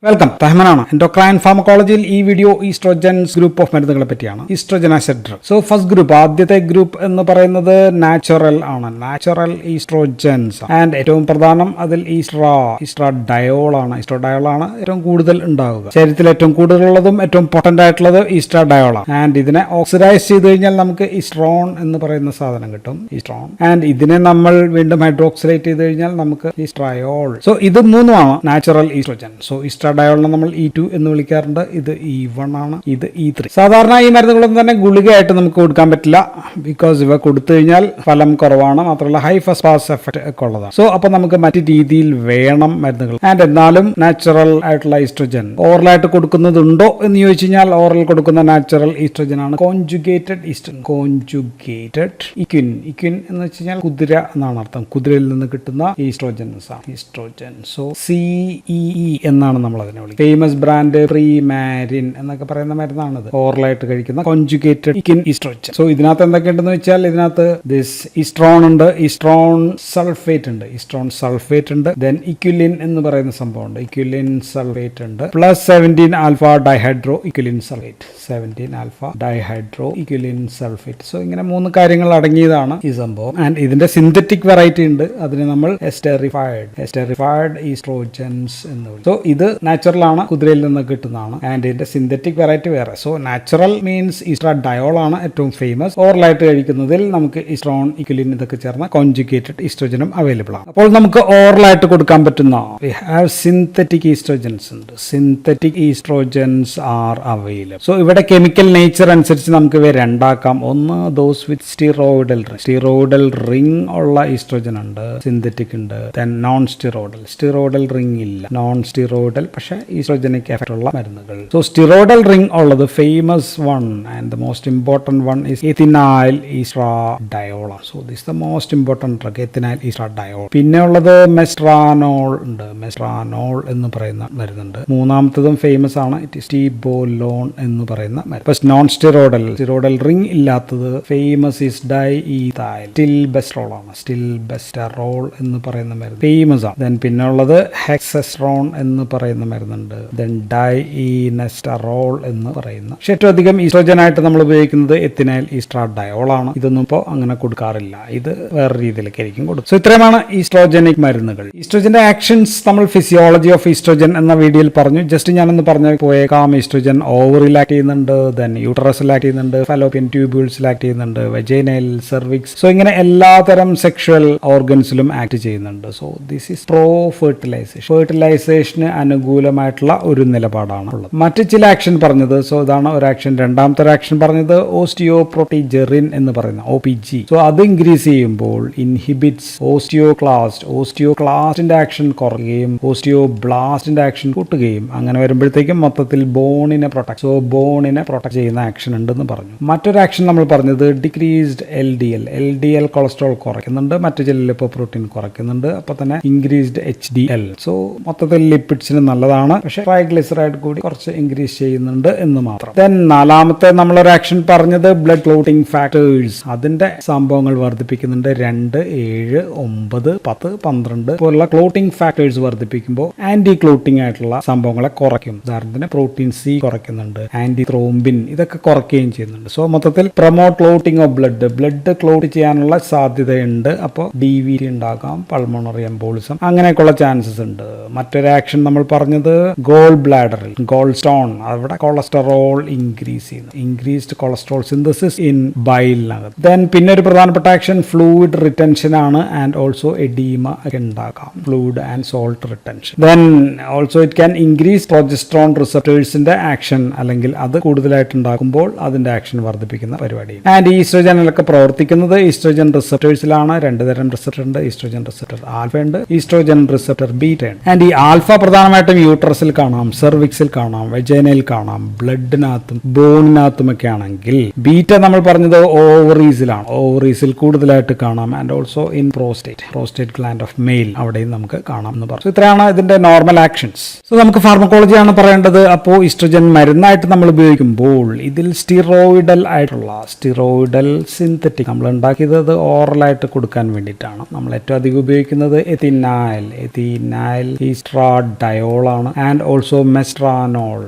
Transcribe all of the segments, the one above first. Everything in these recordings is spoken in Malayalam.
വെൽക്കം. റഹ്മാനാണ്. എൻഡോക്രൈൻ ഫാർമക്കോളജിയിൽ ഈ വീഡിയോ ഈസ്ട്രോജൻസ് ഗ്രൂപ്പ് ഓഫ് മരുന്നുകളെ പറ്റിയാണ്. ഈസ്ട്രോജനാസിഡ് ഡ്രഗ്. സോ ഫസ്റ്റ് ഗ്രൂപ്പ്, ആദ്യത്തെ ഗ്രൂപ്പ് എന്ന് പറയുന്നത് നാച്ചുറൽ ആണ്. നാച്ചുറൽ ഈസ്ട്രോജൻസ് ആൻഡ് ഏറ്റവും പ്രധാനം അതിൽ ഈസ്ട്രാഡയോൾ ആണ്. ഈസ്ട്രാഡയോൾ ആണ് ഏറ്റവും കൂടുതൽ ഉണ്ടാവുക. ശരീരത്തിൽ ഏറ്റവും കൂടുതലുള്ളതും ഏറ്റവും പൊട്ടന്റ് ആയിട്ടുള്ളത് ഈസ്ട്രാഡയോൾ ആണ്. ആൻഡ് ഇതിനെ ഓക്സിഡൈസ് ചെയ്ത് കഴിഞ്ഞാൽ നമുക്ക് ഈസ്ട്രോൺ എന്ന് പറയുന്ന സാധനം കിട്ടും. ഈസ്ട്രോൺ. ആൻഡ് ഇതിനെ നമ്മൾ വീണ്ടും ഹൈഡ്രോക്സിലേറ്റ് ചെയ്ത് കഴിഞ്ഞാൽ നമുക്ക് ഈസ്ട്രയോൾ. സോ ഇത് മൂന്നുമാണ് നാച്ചുറൽ ഈസ്ട്രോജൻ. സോ ഡയോളിനെ നമ്മൾ E2 എന്ന് വിളിക്കാറുണ്ട്. ഇത് E1 ആണ്, ഇത് E3. സാധാരണ ഈ മരുന്നുകളൊന്നും തന്നെ ഗുളികയായിട്ട് നമുക്ക് കൊടുക്കാൻ പറ്റില്ല. ബിക്കോസ് ഇവ കൊടുത്തു കഴിഞ്ഞാൽ ഫലം കുറവാണ്, മാത്രമല്ല ഹൈ ഫസ്റ്റ് പാസ് എഫക്ട് ഒക്കെ ഉള്ളതാണ്. സോ അപ്പൊ നമുക്ക് മറ്റു രീതിയിൽ വേണം മരുന്നുകൾ. ആൻഡ് എന്നാലും നാച്ചുറൽ ആയിട്ടുള്ള ഈസ്ട്രോജൻ ഓറലായിട്ട് കൊടുക്കുന്നതുണ്ടോ എന്ന് ചോദിച്ചു കഴിഞ്ഞാൽ ഓറൽ കൊടുക്കുന്ന നാച്ചുറൽ ഈസ്ട്രോജൻ ആണ് കോൺജുഗേറ്റഡ് ഈസ്ട്രോജൻ. കോൺജുഗേറ്റഡ് ഇക്വിൻ. ഇക്വിൻ എന്ന് വെച്ച് കഴിഞ്ഞാൽ കുതിര എന്നാണ് അർത്ഥം. കുതിരയിൽ നിന്ന് കിട്ടുന്ന ഈസ്ട്രോജൻസ് ആണ് ഈസ്ട്രോജൻ. സോ CEE എന്നാണ് നമ്മൾ അതിനെ വിളിക്കുന്നത്. ഫേമസ് ബ്രാൻഡ് പ്രീമാരിൻ എന്നൊക്കെ പറയുന്ന മരുന്നാണിത്. ഓറലായിട്ട് കഴിക്കുന്ന കോൺജുഗേറ്റഡ് ഇക്വിൻ ഈസ്ട്രോജൻ. സോ ഇതിനകത്ത് എന്തൊക്കെയുണ്ടെന്ന് വെച്ചാൽ ഇതിനകത്ത് ദിസ് ഈസ്ട്രോൺ ഉണ്ട്, ഈസ്ട്രോൺ സൾഫേറ്റ് ഉണ്ട്, ഈസ്ട്രോൺ സൾഫേറ്റ് ഉണ്ട്, ദെൻ ഇക്വിലിൻ എന്ന് പറയുന്ന സംഭവം ഉണ്ട്, ഇക്വിലിൻ സൾഫേറ്റ് ഉണ്ട്, plus 17 alpha dihydro equilin sulphate. 17 alpha dihydro equilin sulphate. So ഇങ്ങനെ 3 കാര്യങ്ങൾ അടങ്ങിയതാണ് ഈ സംഭവം. ആൻഡ് ഇതിന്റെ സിന്തറ്റിക് വെറൈറ്റി ഉണ്ട്, അതിന് നമ്മൾ എസ്റ്റെറിഫൈഡ് ഈസ്ട്രോജൻസ് എന്ന് വിളിക്കും. സോ ഇത് നാച്ചുറൽ ആണ്, കുതിരയിൽ നിന്ന് കിട്ടുന്നതാണ്. ആൻഡ് ഇതിന്റെ സിന്തറ്റിക് വെറൈറ്റി വേറെ. സോ നാച്ചുറൽ മീൻസ് ഈസ്ട്രാഡയോൾ ആണ് ഏറ്റവും ഫേമസ്. ഓറലായിട്ട് കഴിക്കുന്നതിൽ നമുക്ക് ഈസ്ട്രോൺ, ഇക്വിലിൻ ഇതൊക്കെ ചേർന്ന കോൺജുഗേറ്റഡ് ഈസ്ട്രോജനും അവൈലബിൾ ആണ്. അപ്പോൾ നമുക്ക് ഓറലായിട്ട് കൊടുക്കാൻ പറ്റുന്ന വി ഹാവ് സിന്തറ്റിക് ഈസ്ട്രോജൻസ് ഉണ്ട്. Synthetic estrogens are available. So ഇവിടെ കെമിക്കൽ നേച്ചർ അനുസരിച്ച് നമുക്ക് ഇവ രണ്ടാക്കാം. ഒന്ന് ദോസ് വിത്ത് സ്റ്റിറോയിഡൽ റിംഗ് ഉള്ള ഈസ്ട്രോജൻ ഉണ്ട്, സിന്തറ്റിക് ഉണ്ട്. ദെൻ നോൺ സ്റ്റിറോയിഡൽ റിംഗ് ഇല്ല, നോൺ സ്റ്റിറോയിഡൽ പക്ഷേ ഈസ്ട്രോജനിക് എഫക്റ്റ് ഉള്ള മരുന്നുകൾ. സോ സ്റ്റിറോയിഡൽ റിംഗ് ഉള്ളത് famous one and the most important one is ethinyl estradiol. So this the most important drug, ethinyl estradiol. പിന്നെ ഉള്ളത് മെസ്ട്രാനോൾ ഉണ്ട്, മെസ്ട്രാനോൾ എന്ന് പറയുന്ന മരുന്നുണ്ട്. മൂന്നാമത്തതും ഫേമസ് ആണ്, ഇറ്റ് ഈസ് സ്റ്റീബോലോൺ എന്ന് പറയുന്ന മരുന്ന്. ഫസ്റ്റ് നോൺ സ്റ്റിറോയിഡൽ റിംഗ് ഇല്ലാത്തത് ഫേമസ് ഈസ് ഡൈഇഥൈൽ സ്റ്റിൽബെസ്റ്ററോൾ ആണ്. സ്റ്റിൽബെസ്റ്ററോൾ എന്ന് പറയുന്ന മരുന്ന് ഫേമസ് ആണ്. ദെൻ പിന്നെ ഉള്ളത് ഹെക്സസ്ട്രോൺ എന്ന് പറയുന്ന മരുന്നുണ്ട്. ദെൻ ഡൈഇനെസ്റ്ററോൾ എന്ന് പറയുന്ന. പക്ഷെ ഏറ്റവും അധികം ഈസ്ട്രോജൻ ആയിട്ട് നമ്മൾ ഉപയോഗിക്കുന്നത് എഥിനൈൽ ഈസ്ട്രാഡയോൾ ആണ്. ഇതൊന്നും ഇപ്പോൾ അങ്ങനെ കൊടുക്കാറില്ല, ഇത് വേറെ രീതിയിലേക്ക് ആയിരിക്കും കൊടുക്കും. സോ ഇത്രയുമാണ് ഈസ്ട്രോജനിക് മരുന്നുകൾ. ഈസ്ട്രോജന്റെ ആക്ഷൻസ് നമ്മൾ ഫിസിയോളജി ഓഫ് ഈസ്ട്രോജൻ എന്ന വീഡിയോയിൽ പറഞ്ഞു. ജസ്റ്റ് ഞാനൊന്ന് പറഞ്ഞു പോയേക്കാം. ഈസ്ട്രോജൻ ഓവറിൽ ആക്ട് ചെയ്യുന്നുണ്ട്, ദെൻ യൂട്ടറസിൽ ആക്ട് ചെയ്യുന്നുണ്ട്, ഫലോപ്പിയൻ ട്യൂബ്യൂൾസിൽ ആക്ട് ചെയ്യുന്നുണ്ട്, വെജൈനൽ, സെർവിക്സ്. സോ ഇങ്ങനെ എല്ലാതരം സെക്ഷുവൽ ഓർഗൻസിലും ആക്ട് ചെയ്യുന്നുണ്ട്. സോ ദിസ് ഈസ് പ്രോ ഫെർട്ടിലൈസേഷന് അനുകൂലമായിട്ടുള്ള ഒരു നിലപാടാണ് ഉള്ളത്. മറ്റു ചില ആക്ഷൻ പറഞ്ഞത്, സോ ഇതാണ് ഒരു ആക്ഷൻ. രണ്ടാമത്തെ ആക്ഷൻ പറഞ്ഞത് ഓസ്റ്റിയോപ്രോട്ടിജെറിൻ എന്ന് പറയുന്ന OPG. സോ അത് ഇൻക്രീസ് ചെയ്യുമ്പോൾ ഇൻഹിബിറ്റ്സ് ഓസ്റ്റിയോക്ലാസ്റ്റിന്റെ ആക്ഷൻ കുറയുകയും ഓസ്റ്റിയോബ്ലാസ്റ്റിന്റെ ആക്ഷൻ കൂട്ടുകയും അങ്ങനെ വരുമ്പോഴത്തേക്കും മൊത്തത്തിൽ ബോണിനെ പ്രൊട്ടക്ട് ചെയ്യുന്ന ആക്ഷൻ ഉണ്ടെന്ന് പറഞ്ഞു. മറ്റൊരു ആക്ഷൻ നമ്മൾ പറഞ്ഞത് ഡിക്രീസ്ഡ് LDL കൊളസ്ട്രോൾ കുറയ്ക്കുന്നുണ്ട്, മറ്റു ചില ലിപ്പോപ്രോട്ടീൻ കുറയ്ക്കുന്നുണ്ട്, അപ്പൊ തന്നെ ഇൻക്രീസ്ഡ് HDL. സോ മൊത്തത്തിൽ ലിപ്പിഡ്സിന് നല്ലതാണ്, പക്ഷെ ട്രൈഗ്ലിസറൈഡ് കൂടി കുറച്ച് ഇൻക്രീസ് ചെയ്യുന്നുണ്ട് എന്ന് മാത്രം. ദെൻ നാലാമത്തെ നമ്മളൊരു ആക്ഷൻ പറഞ്ഞത് ബ്ലഡ് ക്ലോട്ടിംഗ് ഫാക്ടേഴ്സ്, അതിന്റെ സംഭവങ്ങൾ വർദ്ധിപ്പിക്കുന്നുണ്ട്. 2, 7, 9, 10, 12 പോലുള്ള ക്ലോട്ടിംഗ് ഫാക്ടേഴ്സ് വർദ്ധിപ്പിക്കുമ്പോൾ ആന്റി ക്ലോട്ടിംഗ് ആയിട്ടുള്ള സംഭവങ്ങളെ കുറയ്ക്കും. ഉദാഹരണത്തിന് പ്രോട്ടീൻ C കുറയ്ക്കുന്നുണ്ട്, ആന്റി ത്രോംബിൻ ഇതൊക്കെ കുറയ്ക്കുകയും ചെയ്യുന്നുണ്ട്. സോ മൊത്തത്തിൽ promote clotting of blood clot ചെയ്യാനുള്ള സാധ്യതയുണ്ട്. അപ്പോൾ DVT ഉണ്ടാകാം, പൾമോണറി എംബോളിസം അങ്ങനെയൊക്കെയുള്ള ചാൻസസ് ഉണ്ട്. മറ്റൊരു ആക്ഷൻ നമ്മൾ പറഞ്ഞത് ഗോൾ ബ്ലാഡറിൽ ഗോൾ സ്റ്റോൺ, അവിടെ കൊളസ്ട്രോൾ ഇൻക്രീസ് ചെയ്യുന്നു, ഇൻക്രീസ്ഡ് കൊളസ്ട്രോൾ സിന്തസിസ് ഇൻ ബൈലിനകത്ത്. ദെൻ പിന്നെ ഒരു പ്രധാനപ്പെട്ട ആക്ഷൻ ഫ്ലൂയിഡ് റിട്ടൻഷൻ ആണ്. ആൻഡ് ഓൾസോ എഡീമ ഒക്കെ ഉണ്ടാക്കാം, fluid and salt retention. Then also it can increase progesterone റിസപ്റ്റേഴ്സിന്റെ ആക്ഷൻ, അല്ലെങ്കിൽ അത് കൂടുതലായിട്ട് ഉണ്ടാക്കുമ്പോൾ അതിന്റെ ആക്ഷൻ വർദ്ധിപ്പിക്കുന്ന പരിപാടി. ആൻഡ് ഈസ്ട്രോജനിലൊക്കെ പ്രവർത്തിക്കുന്നത് ഈസ്ട്രോജൻ റിസപ്റ്റേഴ്സിലാണ്. 2 തരം റിസപ്റ്റർ ഉണ്ട്, ഈസ്ട്രോജൻ റിസപ്റ്റർ ആൽഫ ഉണ്ട്, ഈസ്ട്രോജൻ റിസപ്റ്റർ ബീറ്റ ഉണ്ട്. ആൻഡ് ഈ ആൽഫ പ്രധാനമായിട്ടും യൂട്രസിൽ കാണാം, സെർവിക്സിൽ കാണാം, വെജൈനയിൽ കാണാം, ബ്ലഡിനകത്തും ബോണിനകത്തും ഒക്കെ ആണെങ്കിൽ ബീറ്റ നമ്മൾ പറഞ്ഞത് ഓവറീസിലാണ്, ഓവറീസിൽ കൂടുതലായിട്ട് കാണാം. And also in prostate gland of male, അവിടെയും നമുക്ക് കാണാം എന്ന് പറഞ്ഞു. ഇത്രയാണ് ഇതിന്റെ നോർമൽ ആക്ഷൻസ്. സോ നമുക്ക് ഫാർമക്കോളജി ആണ് പറയേണ്ടത്. അപ്പോൾ ഈസ്ട്രോജൻ മരുന്നായിട്ട് നമ്മൾ ഉപയോഗിക്കുമ്പോൾ ഇതിൽ സ്റ്റിറോയിഡൽ സിന്തറ്റിക് നമ്മൾ ഉണ്ടാക്കിയത് ഓറലായിട്ട് കൊടുക്കാൻ വേണ്ടിയിട്ടാണ്. നമ്മൾ ഏറ്റവും അധികം ഉപയോഗിക്കുന്നത് എഥിനൈൽ ഈസ്ട്രാഡയോൾ ആണ്. ആൻഡ് ഓൾസോ മെസ്ട്രാനോൾ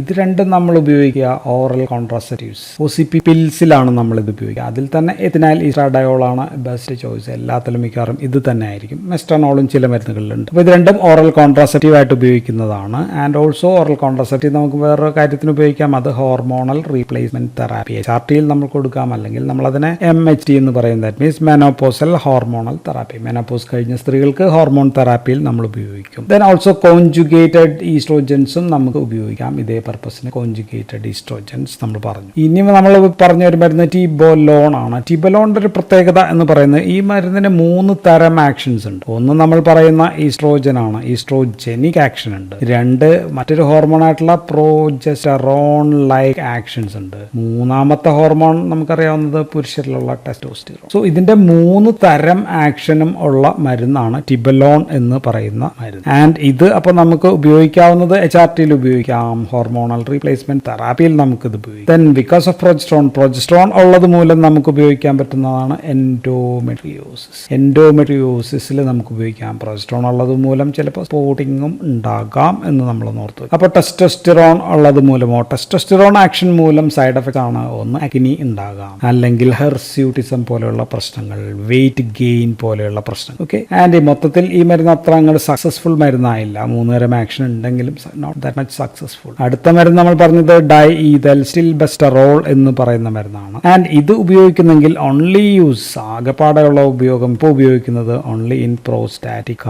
ഇത് രണ്ടും നമ്മൾ ഉപയോഗിക്കുക ഓറൽ കോൺട്രാസെപ്റ്റീവ്സ് OCP പിൽസിലാണ് നമ്മൾ ഇത് ഉപയോഗിക്കുക. അതിൽ തന്നെ എഥിനൈൽ ഈസ്ട്രാഡയോൾ ആണ് ബെസ്റ്റ് ചോയ്സ്. എല്ലാത്തിലും മിക്കവാറും ഇത് തന്നെ ആയിരിക്കും. മെസ്ട്രാനോളും ചില മരുന്നുകളിലുണ്ട്. അപ്പോൾ ഇത് രണ്ടും ഓറൽ കോൺട്രാസെപ്റ്റീവ് ആയിട്ട് ഉപയോഗിക്കുന്നതാണ്. ആൻഡ് ഓൾസോ ഓറൽ കോൺട്രാസെപ്റ്റീവ് നമുക്ക് വേറൊരു കാര്യത്തിന് ഉപയോഗിക്കാം. അത് ഹോർമോണൽ റീപ്ലേസ്മെന്റ് തെറാപ്പി. HRTയിൽ നമ്മൾ കൊടുക്കാം, അല്ലെങ്കിൽ നമ്മൾ അതിനെ MHT എന്ന് പറയും. That means menopausal hormonal therapy. Menopause കഴിഞ്ഞ സ്ത്രീകൾക്ക് ഹോർമോൺ തെറാപ്പിയിൽ നമ്മൾ ഉപയോഗിക്കും. ദെൻ ഓൾസോ കോൺജുഗേറ്റഡ് ഈസ്ട്രോജൻസും നമുക്ക് ഉപയോഗിക്കാം ഇതേ പർപ്പസിന്. കോൺജുഗേറ്റഡ് ഈസ്ട്രോജൻസ് നമ്മൾ പറഞ്ഞു. ഇനി നമ്മൾ പറഞ്ഞ ഒരു മരുന്ന് ടിബോലോൺ ആണ്. ടിബോലോണിന്റെ ഒരു പ്രത്യേകത എന്ന് പറയുന്നത് ഈ മരുന്നിന് 3 തരം ആക്ഷൻസ് ഉണ്ട്. ഒന്ന് നമ്മൾ പറയുന്ന ഈസ്ട്രോജൻ ആണ്, ഈസ്ട്രോജനിക് ആക്ഷൻ ഉണ്ട്. 2 മറ്റൊരു ഹോർമോൺ ആയിട്ടുള്ള പ്രോജെസ്റ്ററോൺ ലൈക്ക് ആക്ഷൻസ് ഉണ്ട്. മൂന്നാമത്തെ ഹോർമോൺ നമുക്കറിയാവുന്നത് പുരുഷരിലുള്ള ടെസ്റ്റോസ്റ്റിറോൺ. സോ ഇതിന്റെ 3 തരം ആക്ഷനും ഉള്ള മരുന്നാണ് ടിബലോൺ എന്ന് പറയുന്ന മരുന്ന്. ആൻഡ് ഇത് അപ്പോൾ നമുക്ക് ഉപയോഗിക്കാവുന്നത് HRTയിൽ ഉപയോഗിക്കാം, ഹോർമോണൽ റീപ്ലേസ്മെന്റ് തെറാപ്പിയിൽ നമുക്ക് ഇത് ഉപയോഗിക്കാം. ദെൻ ബിക്കോസ് ഓഫ് പ്രൊജസ്ട്രോൺ ഉള്ളത് മൂലം നമുക്ക് ഉപയോഗിക്കാൻ പറ്റുന്നതാണ് എൻഡോമെട്രിയോസിസിൽ നമുക്ക് ഉപയോഗിക്കാം. പ്രൊജസ്ട്രോൺ ഉള്ളത് മൂലം ചിലപ്പോൾ സ്പോട്ടിങ്ങും ഉണ്ടാകാം എന്ന് നമ്മൾ ഓർത്തു. അപ്പോൾ ടെസ്റ്റോസ്റ്റിറോൺ ഉള്ളത് മൂലമോ ടെസ്റ്റോസ്റ്റിറോൺ ആക്ഷൻ മൂലം സൈഡ് എഫക്റ്റ് ആണ്. ഒന്ന് അഗ്നി ഉണ്ടാകാം, അല്ലെങ്കിൽ ഹെർസ്യൂട്ടിസം പോലെയുള്ള പ്രശ്നങ്ങൾ, വെയിറ്റ് ഗെയിൻ പോലെയുള്ള പ്രശ്നങ്ങൾ. ഓക്കെ. ആൻഡ് മൊത്തത്തിൽ ഈ മരുന്ന് അത്ര അങ്ങോട്ട് സക്സസ്ഫുൾ മരുന്നായില്ല. 3 തരം ആക്ഷൻ ഉണ്ടെങ്കിലും നോട്ട് ദാറ്റ് മച്ച് സക്സസ്ഫുൾ. അടുത്ത മരുന്ന് നമ്മൾ പറഞ്ഞത് ഡൈഈഥൈൽസ്റ്റിൽബെസ്റ്ററോൾ എന്ന് പറയുന്ന മരുന്നാണ്. ആൻഡ് ഇത് ഉപയോഗിക്കുന്നെങ്കിൽ ഓൺലി യൂസ് ആകെപ്പാടെയുള്ള ഉപയോഗം ഇപ്പോൾ ഉപയോഗിക്കുന്നത് only in prostatic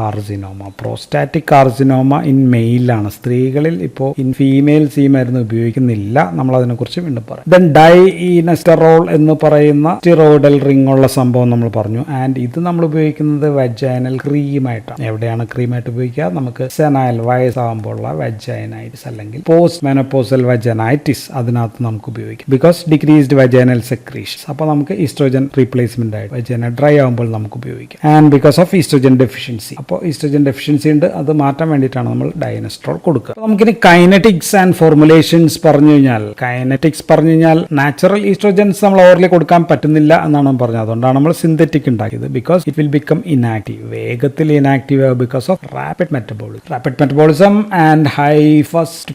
carcinoma in മെയിലാണ്. സ്ത്രീകളിൽ ഇപ്പോൾ ഇൻ ഫീമെയിൽസ് ഈ മരുന്ന് ഉപയോഗിക്കുന്നില്ല. നമ്മൾ അതിനെക്കുറിച്ച് വീണ്ടും പറയാം. ദെൻ ഡൈഈനസ്റ്ററോൾ എന്ന് പറയുന്ന സ്റ്റിറോയിഡൽ റിംഗ് ഉള്ള സംഭവം നമ്മൾ പറഞ്ഞു. ആൻഡ് ഇത് നമ്മൾ ഉപയോഗിക്കുന്നത് വജൈനൽ ക്രീമായിട്ടാണ്. എവിടെയാണ് ക്രീമായിട്ട് ഉപയോഗിക്കുക? നമുക്ക് സെനൈൽ വയസ്സാകുമ്പോൾ ഉള്ള വജൈനൈറ്റിസ് അല്ലെങ്കിൽ പോസ്റ്റ് മെനോപോസൽ വജൈനൈറ്റിസ് അതിനകത്ത് നമുക്ക് ഉപയോഗിക്കാം. Because decreased vaginal secretions. അപ്പോൾ നമുക്ക് ഈസ്ട്രോജൻ റീപ്ലേസ്മെന്റ് ആയിട്ട് വജൈന ഡ്രൈ ആകുമ്പോൾ നമുക്ക് ഉപയോഗിക്കാം. And because of oestrogen deficiency. അപ്പോൾ ഈസ്ട്രോജൻ ഡെഫിഷ്യൻസി ഉണ്ട്, അത് മാറ്റാൻ വേണ്ടിയിട്ടാണ് നമ്മൾ ഡൈനസ്ട്രോൾ കൊടുക്കുക. നമുക്കിനി കൈനറ്റിക്സ് ആൻഡ് ഫോർമുലേഷൻസ് പറഞ്ഞു കഴിഞ്ഞാൽ നാച്ചുറൽ ഈസ്ട്രോജൻസ് നമ്മൾ ഓവർലി കൊടുക്കാൻ പറ്റുന്നില്ല എന്നാണ് പറഞ്ഞത്. അതുകൊണ്ടാണ് നമ്മൾ സിന്തറ്റിക് ഉണ്ടാക്കിയത്. Because it will become inactive, വേഗത്തിൽ ഇനാക്റ്റീവ് ആവും because of rapid metabolism and high first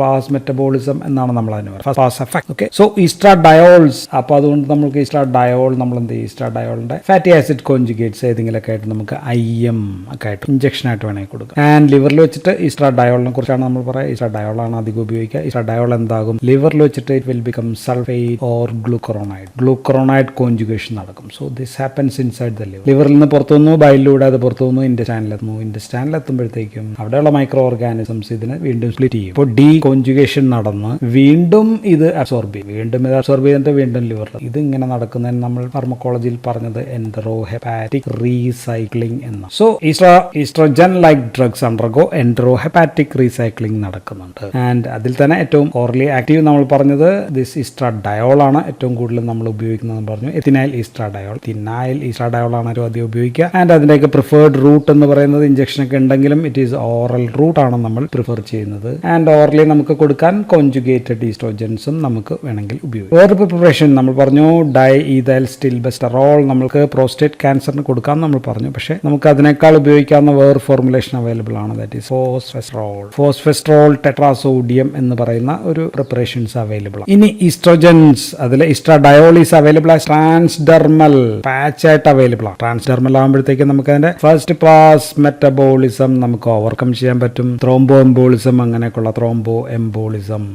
pass metabolism എന്നാണ് നമ്മൾ അതിന് പറയുന്നത്. First pass effect. Okay. So estradiols. അപ്പോൾ അതുകൊണ്ട് നമുക്ക് ഈസ്ട്രാഡയോൾ നമ്മൾ എന്ത് ചെയ്യും? ഈസ്ട്രാഡയോളിന്റെ ഫാറ്റി ആസിഡ് കോൺജുഗേറ്റ്സ് ഏതെങ്കിലുമൊക്കെ ആയിട്ട് നമുക്ക് IM ഒക്കെ ആയിട്ട് ഇഞ്ചക്ഷൻ ആയിട്ട് വേണമെങ്കിൽ കൊടുക്കാം. ആൻഡ് ലിവറിൽ വെച്ചിട്ട് ഈസ്ട്രാഡയോളിനെ കുറിച്ചാണ് നമ്മൾ പറയുക. ഈസ്ട്രാഡയോളാണ് അധികം ഉപയോഗിക്കുക. ഈസ്ട്രാഡയോൾ എന്താകും? ലിവറിൽ വെച്ചിട്ട് it will become sulphate or glucuronide conjugation നടക്കും. So this happens inside the liver. ലിവറിൽ നിന്ന് പുറത്തു വന്നു, ബൈലിലൂടെ അത് പുറത്തു വന്നു, ഇൻറ്റെസ്റ്റൈനിലെത്തുമ്പോഴത്തേക്കും അവിടെയുള്ള മൈക്രോ ഓർഗാനിസംസ് ഇതിനെ വീണ്ടും സ്പ്ലിറ്റ് ചെയ്യും. ഇപ്പോൾ കോൺജുഗേഷൻ നടന്ന് വീണ്ടും ഇത് അബ്സോർബ് ചെയ്തിട്ട് വീണ്ടും ലിവറിൽ. ഇത് ഇങ്ങനെ നടക്കുന്നതിന് നമ്മൾ ഫാർമക്കോളജിയിൽ പറഞ്ഞത് എൻഡറോഹെപ്പാറ്റിക് റീസൈക്ലിംഗ് എന്നാണ്. So estrogen like drugs undergo enterohepatic recycling നടക്കുന്നുണ്ട്. ആൻഡ് അതിൽ തന്നെ ഏറ്റവും ഓർലി ആക്റ്റീവ് നമ്മൾ പറഞ്ഞത് ദിസ് ഈസ്ട്രാഡയോൾ ആണ്. ഏറ്റവും കൂടുതൽ നമ്മൾ ഉപയോഗിക്കുന്നതെന്ന് പറഞ്ഞു എഥിനൈൽ ഈസ്ട്രാഡയോൾ ആണ് ഏറ്റവും അധികം ഉപയോഗിക്കുക. ആൻഡ് അതിൻ്റെയൊക്കെ പ്രിഫേർഡ് റൂട്ട് എന്ന് പറയുന്നത് ഇഞ്ചക്ഷൻ ഒക്കെ ഉണ്ടെങ്കിലും ഇറ്റ് ഈസ് ഓറൽ റൂട്ട് ആണ് നമ്മൾ പ്രിഫർ ചെയ്യുന്നത്. ആൻഡ് ഓറലി നമുക്ക് കൊടുക്കാൻ കോൺജുഗേറ്റഡ് ഈസ്ട്രോജൻസും നമുക്ക് വേണമെങ്കിൽ ഉപയോഗിക്കാം. വേറെ പ്രിപ്പറേഷൻ നമ്മൾ പറഞ്ഞു ഡൈഈഥൈൽസ്റ്റിൽബെസ്റ്ററോൾ നമുക്ക് പ്രോസ്റ്റേറ്റ് ക്യാൻസറിന് കൊടുക്കാൻ നമ്മൾ പറഞ്ഞു. പക്ഷേ നമുക്ക് അതിനേക്കാൾ ഉപയോഗിക്കാവുന്ന വേറെ ഫോർമുലേഷൻ അവൈലബിൾ ആണ്. ദാറ്റ് ഈസ് ഫോസ്ഫെസ്ട്രോൾ ടെട്രാസോഡിയം എന്ന് പറയുന്ന ഒരു പ്രിപ്പറേഷൻസ് അവൈലബിൾ ആണ്. ഇനി ഈസ്ട്രോജൻസ് അതിൽ estradiol is available as transdermal patch ആയിട്ട് അവൈലബിൾ ആണ്. ട്രാൻസ്ഡെർമൽ ആകുമ്പോഴത്തേക്ക് നമുക്ക് അതിന്റെ ഫസ്റ്റ് പാസ് മെറ്റബോളിസം നമുക്ക് ഓവർകം ചെയ്യാൻ പറ്റും. ത്രോംബോ എംബോളിസം അങ്ങനെയൊക്കെയുള്ള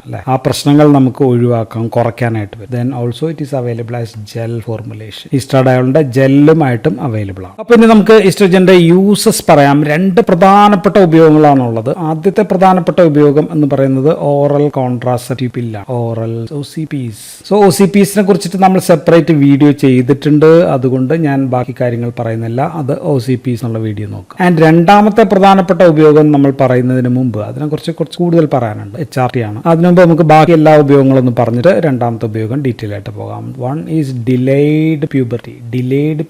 അല്ലെ ആ പ്രശ്നങ്ങൾ നമുക്ക് ഒഴിവാക്കാം, കുറയ്ക്കാനായിട്ട് പറ്റും. Then also it is available as gel formulation. ഈസ്ട്രാഡയോളിന്റെ ജെല്ലുമായിട്ടും അവൈലബിൾ ആണ്. അപ്പൊ ഇനി നമുക്ക് ഈസ്ട്രോജന്റെ യൂസസ് പറയാം. 2 പ്രധാനപ്പെട്ട ഉപയോഗങ്ങളാണുള്ളത്. ആദ്യത്തെ പ്രധാനപ്പെട്ട ഉപയോഗം എന്ന് പറയുന്നത് ഓറൽ കോൺട്രാസെപ്റ്റീവ് പില്ലാണ്, ഓറൽ OCPs. സോ OCPsനെ കുറിച്ചിട്ട് നമ്മൾ സെപ്പറേറ്റ് വീഡിയോ ചെയ്തിട്ടുണ്ട്. അതുകൊണ്ട് ഞാൻ ബാക്കി കാര്യങ്ങൾ പറയുന്നില്ല. അത് OCPs എന്നുള്ള വീഡിയോ നോക്കാം. ആൻഡ് രണ്ടാമത്തെ പ്രധാനപ്പെട്ട ഉപയോഗം നമ്മൾ പറയുന്നതിന് മുമ്പ് അതിനെക്കുറിച്ച് കുറച്ച് കൂടുതൽ പറയാനുണ്ട്. HRT ആണ്. അതിനു മുമ്പ് നമുക്ക് ബാക്കി എല്ലാ ഉപയോഗങ്ങളൊന്നും പറഞ്ഞിട്ട് രണ്ടാമത്തെ ഉപയോഗം ഡീറ്റെയിൽ ആയിട്ട് പോകാം. വൺ ഈസ് ഡിലേയ്ഡ്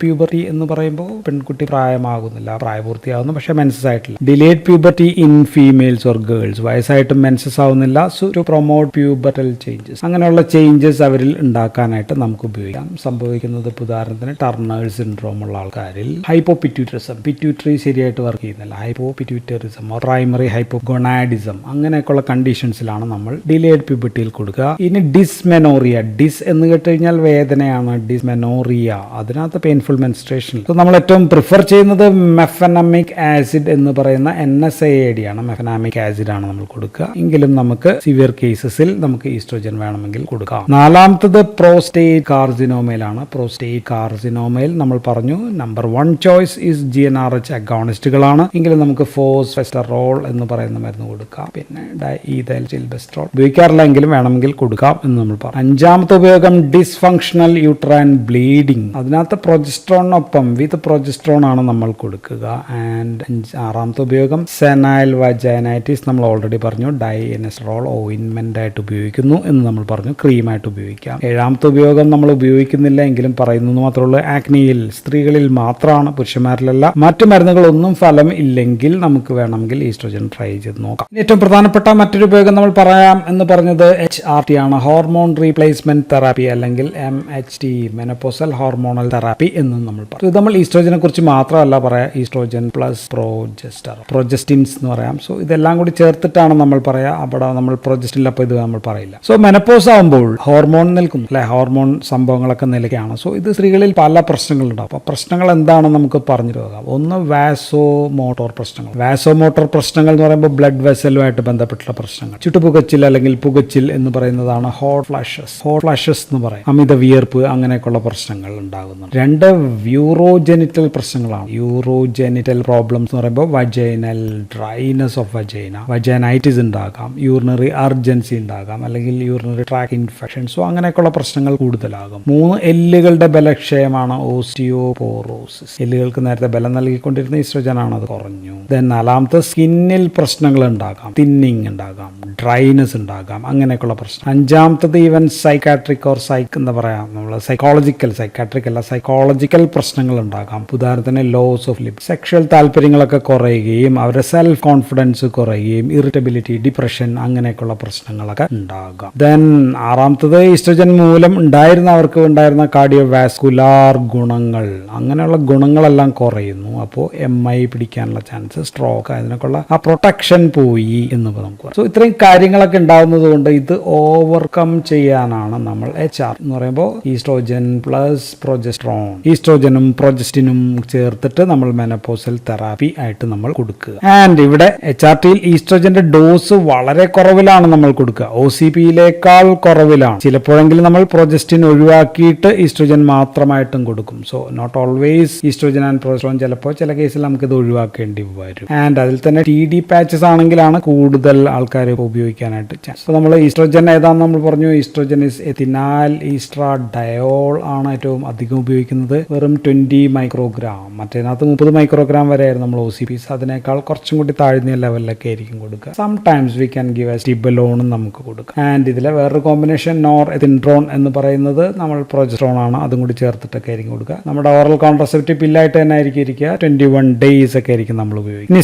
പ്യൂബർട്ടി എന്ന് പറയുമ്പോൾ പെൺകുട്ടി പ്രായമാകുന്നില്ല, പ്രായപൂർത്തിയാകുന്നു, പക്ഷേ മെൻസസ് ആയിട്ടില്ല. Delayed puberty in females or girls, വയസ്സായിട്ടും മെൻസസ് ആവുന്നില്ല. So to promote pubertal changes, അങ്ങനെയുള്ള ചേഞ്ചസ് അവരിൽ ഉണ്ടാക്കാനായിട്ട് നമുക്ക് ഉപയോഗിക്കാം. സംഭവിക്കുന്നത് ഉദാഹരണത്തിന് ടർണേഴ്സ് സിൻഡ്രോം ഉള്ള ആൾക്കാരിൽ ഹൈപ്പോപിറ്റ്യൂട്ടറിസം, പിറ്റ്യൂട്ടറി ശരിയായിട്ട് വർക്ക് ചെയ്യുന്നില്ല, ഹൈപ്പോപിറ്റ്യൂട്ടറി പിറ്റ്യൂട്ടറിസം, പ്രൈമറി ഹൈപ്പോഗൊണാഡിസം അങ്ങനെയൊക്കെയുള്ള കണ്ടീഷൻസിലാണ് നമ്മൾ ഡിലേഡ് പ്യൂബർട്ടിയിൽ കൊടുക്കുക. ഇനി ഡിസ്മെനോറിയ, ഡിസ് എന്ന് കേട്ടുകഴിഞ്ഞാൽ വേദനയാണ്, ഡിസ്മെനോറിയ അതിനകത്ത് പെയിൻഫുൾ മെൻസ്ട്രേഷൻ. നമ്മൾ ഏറ്റവും പ്രിഫർ ചെയ്യുന്നത് മെഫനാമിക് ആസിഡ് എന്ന് പറയുന്ന NSAID ആണ്. മെഫനാമിക് ആസിഡ് ആണ് നമ്മൾ കൊടുക്കുക. എങ്കിലും നമുക്ക് സിവിയർ കേസസിൽ നമുക്ക് ഈസ്ട്രോജൻ വേണമെങ്കിൽ കൊടുക്കാം. നാലാമത്തത് പ്രോസ്റ്റേറ്റ് കാർസിനോമയിലാണ്. പ്രോസ്റ്റേറ്റ് കാർസിനോമയിൽ നമ്മൾ പറഞ്ഞു നമ്പർ 1 ചോയ്സ് ഈസ് GnRH അഗോണിസ്റ്റുകളാണ്. എങ്കിലും നമുക്ക് ഫോസ്ഫെസ്റ്ററോൾ എന്ന് പറയുന്ന മരുന്ന് കൊടുക്കാം. പിന്നെ ഡൈഇഥൈൽജിൽബെസ്ട്രോൾ ഉപയോഗിക്കാറില്ല എങ്കിലും വേണമെങ്കിൽ കൊടുക്കാം എന്ന് നമ്മൾ പറഞ്ഞു. അഞ്ചാമത്തെ ഉപയോഗം ഡിസ്ഫങ്ഷണൽ യൂട്രൈൻ ബ്ലീഡിംഗ്. അതിനകത്ത് പ്രൊജസ്ട്രോണിനൊപ്പം വിത്ത് പ്രൊജസ്ട്രോൺ ആണ് നമ്മൾ കൊടുക്കുക. ആൻഡ് ആറാമത്തെ ഉപയോഗം സെനൈൽ വജൈനൈറ്റിസ് നമ്മൾ ഓൾറെഡി പറഞ്ഞു. ഡൈഎനസ്ട്രോൾ ഓയിൻമെന്റ് ആയിട്ട് ഉപയോഗിക്കുന്നു എന്ന് നമ്മൾ പറഞ്ഞു, ക്രീമായിട്ട് ഉപയോഗിക്കാം. ഏഴാമത്തെ ഉപയോഗം നമ്മൾ ഉപയോഗിക്കുന്നില്ല എങ്കിലും പറയുന്നു മാത്രമേ ഉള്ളൂ. ആക്നിയിൽ സ്ത്രീകളിൽ മാത്രമാണ്, പുരുഷന്മാരിലല്ല. മറ്റു മരുന്നുകളൊന്നും ഫലം ഇല്ലെങ്കിൽ നമുക്ക് വേണമെങ്കിൽ ഈസ്ട്രോജൻ ട്രൈ ചെയ്ത് നോക്കാം. ഏറ്റവും പ്രധാനപ്പെട്ട മറ്റൊരു ഉപയോഗം നമ്മൾ പറയാം എന്ന് പറഞ്ഞത് HRT ആണ്, ഹോർമോൺ റീപ്ലേസ്മെന്റ് തെറാപ്പി അല്ലെങ്കിൽ MHT, മെനോപോസൽ ഹോർമോണൽ തെറാപ്പി എന്നും നമ്മൾ പറയും. ഇത് നമ്മൾ ഈസ്ട്രോജനെ കുറിച്ച് മാത്രമല്ല പറയാം, ഈസ്ട്രോജൻ പ്ലസ് പ്രൊജസ്റ്റിൻസ് എന്ന് പറയാം. സോ ഇതെല്ലാം കൂടി ചേർത്തിട്ടാണ് നമ്മൾ പറയാം. അവിടെ നമ്മൾ പ്രൊജസ്റ്റിൻ അപ്പോൾ ഇത് നമ്മൾ പറയില്ല. സോ മെനപ്പോസ് ആകുമ്പോൾ ഹോർമോൺ നിൽക്കുന്നു അല്ലെ, ഹോർമോൺ സംഭവങ്ങളൊക്കെ നിലയ്ക്കാണ്. സോ ഇത് സ്ത്രീകളിൽ പല പ്രശ്നങ്ങളുണ്ടാവും. അപ്പോൾ പ്രശ്നങ്ങൾ എന്താണെന്ന് നമുക്ക് പറഞ്ഞു പോകാം. ഒന്ന് വാസോമോട്ടോർ പ്രശ്നങ്ങൾ. വാസോമോട്ടോർ പ്രശ്നങ്ങൾ എന്ന് പറയുമ്പോൾ ബ്ലഡ് വെസലുമായിട്ട് ബന്ധപ്പെട്ടുള്ള പ്രശ്നങ്ങൾ. ചുട്ടുപുകച്ചിൽ അല്ലെങ്കിൽ പുകച്ചിൽ എന്ന് പറയുന്നതാണ് ഹോട്ട് ഫ്ലാഷസ് എന്ന് പറയും. അമിത വിയർപ്പ് അങ്ങനെയൊക്കെയുള്ള പ്രശ്നങ്ങൾ ഉണ്ടാകുന്നുണ്ട്. രണ്ട് യൂറോജെനിറ്റൽ പ്രശ്നങ്ങളാണ്. യൂറോജെനിറ്റൽ പ്രോബ്ലംസ് എന്ന് പറയുമ്പോൾ വജൈനൽ ഡ്രൈനസ് ഓഫ് വജൈനൈറ്റിസ് ഉണ്ടാകാം, യൂറിനറി അർജൻസി ഉണ്ടാകാം, അല്ലെങ്കിൽ യൂറിനറി ട്രാക്ക് ഇൻഫെക്ഷൻ. സോ അങ്ങനെയൊക്കെയുള്ള പ്രശ്നങ്ങൾ കൂടുതലാകും. 3 എല്ലുകളുടെ ബലക്ഷയമാണ് ഓസ്റ്റിയോപോറോസിസ്. എല്ലുകൾക്ക് നേരത്തെ ബലം നൽകിക്കൊണ്ടിരുന്ന ഈസ്ട്രോജനാണ്, അത് കുറഞ്ഞു. ദെൻ 4ാമത്തെ സ്കിന്നിൽ പ്രശ്നങ്ങൾ ഉണ്ടാകാം, തിന്നിങ് ഉണ്ടാകാം, ഡ്രൈനസ് ഉണ്ടാകാം, അങ്ങനെയൊക്കെയുള്ള പ്രശ്നം. 5ാമത്തത് ഈവൻ സൈക്കാട്രിക് ഓർ എന്താ പറയാ, നമ്മൾ സൈക്കോളജിക്കൽ പ്രശ്നങ്ങൾ ഉണ്ടാകാം. ഉദാഹരണത്തിന് ലോസ് ഓഫ് ലിബ്, സെക്ഷൽ താല്പര്യങ്ങളൊക്കെ കുറയുകയും അവരുടെ സെൽഫ് കോൺഫിഡൻസ് കുറയുകയും ഇറിറ്റബിലിറ്റി, ഡിപ്രഷൻ അങ്ങനെയൊക്കെയുള്ള പ്രശ്നങ്ങളൊക്കെ ഉണ്ടാകാം. ദെൻ 6ാമത്തത് ഈസ്ട്രോജൻ മൂലം അവർക്ക് ഉണ്ടായിരുന്ന കാർഡിയോവാസ്കുലാർ ഗുണങ്ങൾ, അങ്ങനെയുള്ള ഗുണങ്ങളെല്ലാം കുറയുന്നു. അപ്പോൾ MI പിടിക്കാനുള്ള ചാൻസ്, സ്ട്രോക്ക്, അതിനൊക്കെയുള്ള ആ പ്രൊട്ടക്ഷൻ പോയി എന്ന് നമുക്ക് പറയാം. സോ ഇത്രയും കാര്യങ്ങളൊക്കെ ഉണ്ടാകുന്നത് കൊണ്ട് ഇത് ഓവർകം ചെയ്യാനാണ് നമ്മൾ HR എന്ന് പറയുമ്പോൾ ഈസ്ട്രോജൻ പ്ലസ് പ്രൊജസ്ട്രോൺ, ഈസ്ട്രോജനും പ്രൊജസ്റ്റിനും ചേർത്തിട്ട് നമ്മൾ മെനോപോസൽ തെറാപ്പി ആയിട്ട് നമ്മൾ കൊടുക്കുക. ആൻഡ് ഇവിടെ HRTയിൽ ഈസ്ട്രോജന്റെ ഡോസ് വളരെ കുറവിലാണ് നമ്മൾ കൊടുക്കുക, OCPയിലേക്കാൾ കുറവിലാണ്. ചിലപ്പോഴെങ്കിലും നമ്മൾ പ്രൊജസ്റ്റിൻ ഒഴിവാക്കിയിട്ട് ഈസ്ട്രോജൻ മാത്രമായിട്ടും കൊടുക്കും. So not always estrogen and progesterone, ചിലപ്പോൾ ചില കേസിൽ നമുക്ക് ഇത് ഒഴിവാക്കേണ്ടി വരും. ആൻഡ് അതിൽ തന്നെ TD പാച്ചസ് ആണെങ്കിലാണ് കൂടുതൽ ആൾക്കാർ ഉപയോഗിക്കാനായിട്ട് ചാൻസ്. അപ്പോൾ നമ്മൾ ഈസ്ട്രോജൻ ഏതാണെന്ന് നമ്മൾ പറഞ്ഞു. ഈസ്ട്രോജൻ ഇസ് എത്തിനാൽ ഈസ്ട്രാഡയോൾ ആണ് ഏറ്റവും അധികം ഉപയോഗിക്കുന്നത്, വെറും 20 മൈക്രോഗ്രാം. മറ്റേതിനകത്ത് 30 മൈക്രോഗ്രാം വരെയായിരുന്നു നമ്മൾ OCPs. അതിനേക്കാൾ കുറച്ചും കൂടി താഴ്ന്ന ലെവലിലൊക്കെ ആയിരിക്കും കൊടുക്കുക. സംടൈംസ് വി ക്യാൻ ഗിവ് ടിബലോണും നമുക്ക് കൊടുക്കാം. ആൻഡ് ഇതിലെ വേറൊരു കോമ്പിനേഷൻ നോർ എത്തിൻഡ്രോൺ എന്ന് പറയുന്നത് നമ്മൾ പ്രൊജസ്ട്രോൺ ആണ്, അതും കൂടി ചേർത്തിട്ടൊക്കെ ആയിരിക്കും കൊടുക്കുക. നമ്മുടെ ഓറൽ കോൺട്രസെപ്റ്റീവ് പില്ലായിട്ട് തന്നെ ആയിരിക്കും ഇരിക്കുക. 21 ഡേയ്സ് ഒക്കെ ആയിരിക്കും നമ്മൾ ഉപയോഗിക്കുക. ഇനി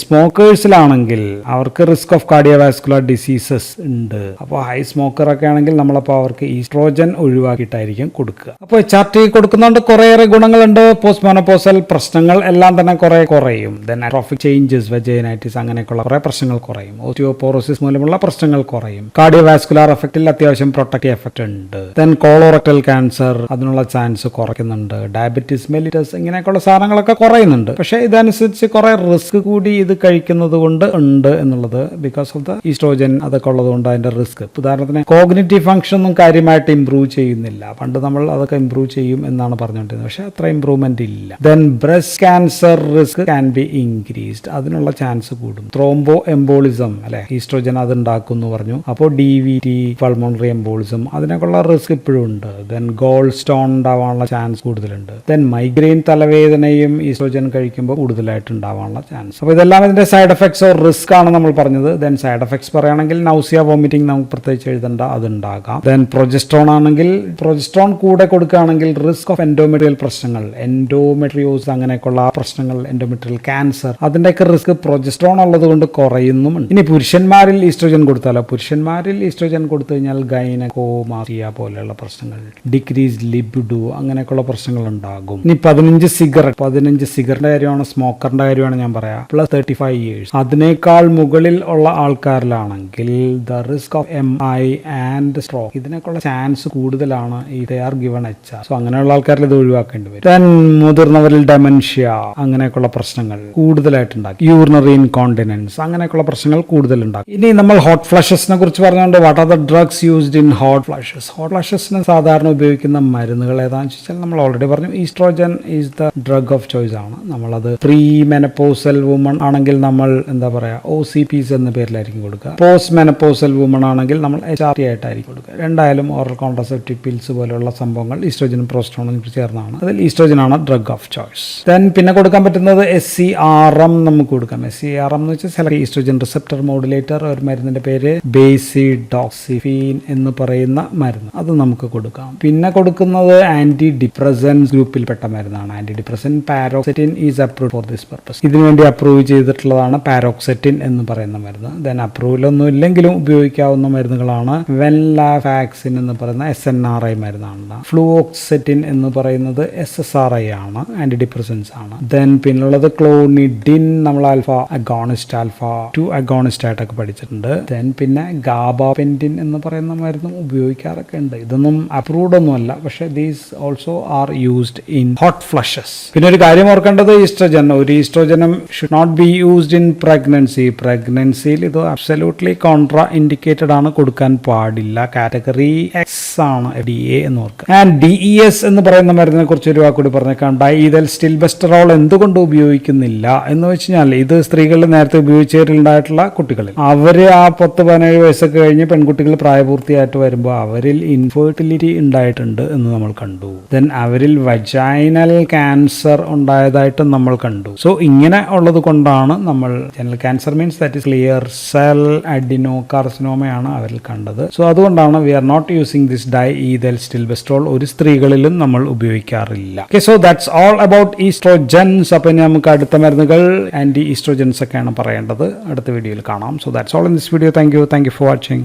സ്മോക്കേഴ്സിലാണെങ്കിൽ അവർക്ക് റിസ്ക് ഓഫ് കാർഡിയോവാസ്കുലർ ഡിസീസസ് ഉണ്ട്. അപ്പോൾ ഹൈ സ്മോക്കർ ഒക്കെ ആണെങ്കിൽ നമ്മളപ്പോൾ അവർക്ക് ഈസ്ട്രോജൻ ഒഴിവാക്കിയിട്ടായിരിക്കും കൊടുക്കുക. അപ്പോൾ HRT കൊടുക്കുന്നതുകൊണ്ട് കുറേയേറെ ഗുണങ്ങളുണ്ട്. പോസ്റ്റ് മെനോപോസൽ പ്രശ്നങ്ങൾ എല്ലാം തന്നെ കുറയും. ദെൻ ട്രോഫിക് ചേഞ്ചസ്, വെജൈനൈറ്റിസ് അങ്ങനെയൊക്കെയുള്ള കുറേ പ്രശ്നങ്ങൾ കുറയും. ഓസ്റ്റിയോപോറോസിസ് മൂലമുള്ള പ്രശ്നങ്ങൾ കുറയും. കാർഡിയോവാസ്കുലർ എഫക്റ്റിൽ അത്യാവശ്യം പ്രൊട്ടക്റ്റീവ് എഫക്റ്റ് ഉണ്ട്. ദെൻ കോളോറക്ടൽ ക്യാൻസർ അതിനുള്ള ചാൻസ് കുറയ്ക്കുന്നുണ്ട്. ഡയബറ്റിസ് മെലിറ്റസ് ഇങ്ങനെയൊക്കെയുള്ള സാധനങ്ങളൊക്കെ കുറയുന്നുണ്ട്. പക്ഷേ ഇതനുസരിച്ച് കുറേ റിസ്ക് കൂടി ഇത് കഴിക്കുന്നത് കൊണ്ട് ഉണ്ട് എന്നുള്ളത്, ബിക്കോസ് ഓഫ് ദ ഈസ്ട്രോജൻ അതൊക്കെ ഉള്ളതുകൊണ്ട് അതിന്റെ റിസ്ക്. ഉദാഹരണത്തിന് കോഗ്നിറ്റീവ് ഫംഗ്ഷൻ ഒന്നും കാര്യമായിട്ട് ഇംപ്രൂവ് ചെയ്യുന്നില്ല. പണ്ട് നമ്മൾ അതൊക്കെ ഇംപ്രൂവ് ചെയ്യും എന്നാണ് പറഞ്ഞുകൊണ്ടിരുന്നത്, പക്ഷേ അത്ര ഇംപ്രൂവ്മെന്റ് ഇല്ല. Then breast cancer risk can be increased, അതിനുള്ള ചാൻസ് കൂടും. ത്രോംബോ എംബോളിസം അല്ലെ, ഈസ്ട്രോജൻ അത് ഉണ്ടാക്കും എന്ന് പറഞ്ഞു. അപ്പോൾ DVT, പൾമോണറി എംബോളിസം അതിനൊക്കെയുള്ള റിസ്ക് ഇപ്പോഴും ഉണ്ട്. ദെൻ ഗോൾ സ്റ്റോൺ ഉണ്ടാവാനുള്ള ചാൻസ് കൂടുതലുണ്ട്. ദെൻ മൈഗ്രെയിൻ, തലവേദനയും ഈസ്ട്രോജൻ കഴിക്കുമ്പോൾ കൂടുതലായിട്ട് ഉണ്ടാവാനുള്ള ചാൻസ്. അപ്പോൾ ഇതെല്ലാം ഇതിന്റെ സൈഡ് എഫക്ട്സ് ഓർ റിസ്ക് ആണ് നമ്മൾ പറഞ്ഞത്. ദെൻ സൈഡ് എഫക്ട്സ് പറയുകയാണെങ്കിൽ നൗസിയ, വോമിറ്റിംഗ് നമുക്ക് പ്രത്യേകിച്ച് എഴുതണ്ട, അതുണ്ടാകാം. ദെൻ പ്രൊജസ്ട്രോൺ ആണെങ്കിൽ പ്രൊജസ്ട്രോൺ കൂടെ കൊടുക്കുകയാണെങ്കിൽ റിസ്ക് ഓഫ് എൻഡോമെട്രിയൽ പ്രശ്നങ്ങൾ, എൻഡോമെട്രിയോസ് അങ്ങനെയൊക്കെയുള്ള പ്രശ്നങ്ങൾ, എൻഡോമെട്രിയൽ ക്യാൻസർ അതിന്റെയൊക്കെ റിസ്ക് പ്രൊജസ്ട്രോൺ ഉള്ളത് കൊണ്ട് കുറയുന്നുമുണ്ട്. ഇനി പുരുഷന്മാരിൽ ഈസ്ട്രോജൻ കൊടുത്താലോ, പുരുഷന്മാരിൽ ഈസ്ട്രോജൻ കൊടുത്തു കഴിഞ്ഞാൽ ഗൈനക്കോമാസ്റ്റിയ പോലെയുള്ള പ്രശ്നങ്ങൾ, ഡിക്രീസ് ലിബിഡോ അങ്ങനെയൊക്കെയുള്ള പ്രശ്നങ്ങൾ ഉണ്ടാകും. ഇനി 15 സിഗരറ്റ് കാര്യമാണ്, സ്മോക്കറിന്റെ കാര്യമാണ് ഞാൻ പറയാം +35 years. അതിനേക്കാൾ മുകളിൽ ഉള്ള ആൾക്കാരിലാണെങ്കിൽ the risk of MI and stroke ഇതിനൊക്കെയുള്ള ചാൻസ് കൂടുതലാണ് ഈ they are given HR. So അങ്ങനെയുള്ള ആൾക്കാരിൽ ഇത് ഒഴിവാക്കേണ്ടി വരും. ദെൻ മുതിർന്നവരിൽ ഡെമൻഷ്യ അങ്ങനെയൊക്കെയുള്ള പ്രശ്നങ്ങൾ കൂടുതലായിട്ടുണ്ടാകും. യൂറിനറി ഇൻകോണ്ടിനൻസ് അങ്ങനെയൊക്കെയുള്ള പ്രശ്നങ്ങൾ കൂടുതലുണ്ടാകും. ഇനി നമ്മൾ ഹോട്ട് ഫ്ലഷസിനെ കുറിച്ച് പറഞ്ഞുകൊണ്ട് what are the drugs used in hot flushes. Hot ഫ്ലഷസിന് സാധാരണ ഉപയോഗിക്കുന്ന മരുന്നുകൾ ഏതാണെന്ന് വെച്ചാൽ നമ്മൾ ഓൾറെഡി പറഞ്ഞു estrogen is the drug of choice ആണ്. നമ്മളത് പ്രീ മെനപ്പോസൽ വുമൺ ആണെങ്കിൽ നമ്മൾ എന്താ പറയുക OCPs എന്ന പേരിലായിരിക്കും കൊടുക്കുക. പോസ്റ്റ് മെനപ്പോസൽ വുമൺ ആണെങ്കിൽ നമ്മൾ HRT ആയിട്ടായിരിക്കും കൊടുക്കുക. രണ്ടായാലും ഓറൽ കോൺട്രസെപ്റ്റീവ് പിൽസ് പോലെയുള്ള സംഭവങ്ങൾ ഈസ്ട്രോജനും പ്രോസ്റ്റോണും ചേർന്നാണ്. അതിൽ ഈസ്ട്രോജൻ ആണ് ഡ്രഗ് ഓഫ് ചോയ്സ്. ദെൻ പിന്നെ കൊടുക്കാൻ പറ്റുന്നത് SCRM നമുക്ക് കൊടുക്കാം. SCRM എന്ന് വെച്ചാൽ ചില ഈസ്ട്രോജൻ റിസപ്റ്റർ മോഡുലേറ്റർ ഒരു മരുന്നിന്റെ പേര് ബേസിഡോക്സിഫീൻ എന്ന് പറയുന്ന മരുന്ന് അത് നമുക്ക് കൊടുക്കാം. പിന്നെ കൊടുക്കുന്നത് ആന്റി ഡിപ്രസൻസ് ഗ്രൂപ്പിൽപ്പെട്ട മരുന്നാണ്. Antidepressant paroxetine is approved for this purpose. ഇതിനുവേണ്ടി അപ്രൂവ് ചെയ്തിട്ടുള്ളതാണ് പാരോക്സെറ്റിൻ എന്ന് പറയുന്ന മരുന്ന്. ദെൻ അപ്രൂവൽ ഒന്നും ഇല്ലെങ്കിലും ഉപയോഗിക്കാവുന്ന മരുന്നുകളാണ് വെൻലാഫാക്സിൻ എന്ന് പറയുന്ന SNRI മരുന്നാണ്. ഫ്ലൂഓക്സെറ്റിൻ എന്ന് പറയുന്നത് SSRI ആണ്, ആന്റി ഡിപ്രസൻസ് ആണ്. ദെൻ പിന്നുള്ളത് ക്ലോണിഡിൻ നമ്മൾ ആൽഫ 2 അഗോണിസ്റ്റ് ആയിട്ടൊക്കെ പഠിച്ചിട്ടുണ്ട്. ദെൻ പിന്നെ ഗാബാപെന്റിൻ എന്ന് പറയുന്ന മരുന്നും ഉപയോഗിക്കാറൊക്കെ ഉണ്ട്. ഇതൊന്നും അപ്രൂവ്ഡ് ഒന്നുമല്ല, പക്ഷേ these also are used in hot flushes. പിന്നെ ഒരു കാര്യം ഓർക്കേണ്ടത് ഈസ്ട്രോജൻ ഒരു ഈസ്ട്രോജനും should not be used in pregnancy. പ്രഗ്നൻസിയിൽ ഇത് അബ്സല്യൂട്ട്ലി കോൺട്രാ ഇൻഡിക്കേറ്റഡ് ആണ്, കൊടുക്കാൻ പാടില്ല. കാറ്റഗറി X ആണ് DA എന്ന് ഓർക്കുക. ആൻഡ് DES എന്ന് പറയുന്ന മരുന്നിനെ കുറിച്ച് ഒരു വാക്കുകൂടി പറഞ്ഞേക്കാം. ഡൈഇഥൈൽ സ്റ്റിൽബെസ്റ്ററോൾ എന്തുകൊണ്ട് ഉപയോഗിക്കുന്നില്ല എന്ന് വെച്ചാൽ ഇത് സ്ത്രീകളിൽ നേരത്തെ ഉപയോഗിച്ചവരിലുണ്ടായിട്ടുള്ള കുട്ടികളിൽ അവര് ആ 10-17 വയസ്സൊക്കെ കഴിഞ്ഞ് പെൺകുട്ടികൾ പ്രായപൂർത്തിയായിട്ട് വരുമ്പോൾ അവരിൽ ഇൻഫെർട്ടിലിറ്റി ഉണ്ടായിട്ടുണ്ട് എന്ന് നമ്മൾ കണ്ടു. ദെൻ അവരിൽ വജൈനൽ ക്യാൻസർ ഉണ്ടായതായിട്ടും നമ്മൾ കണ്ടു. സോ ഇങ്ങനെ ഉള്ളത് കൊണ്ടാണ് നമ്മൾ general cancer means that is clear cell അഡിനോ കാർസിനോമയാണ് അവരിൽ കണ്ടത്. സോ അതുകൊണ്ടാണ് we are not using this diethylstilbestrol ഒരു സ്ത്രീകളിലും നമ്മൾ ഉപയോഗിക്കാറില്ല. Okay, so that's all about estrogens. അപ്പൊ ഇനി നമുക്ക് അടുത്ത മരുന്നുകൾ ആന്റി ഈസ്ട്രോജൻസ് ഒക്കെയാണ് പറയേണ്ടത്. അടുത്ത വീഡിയോയിൽ കാണാം. So that's all in this video. Thank you for watching.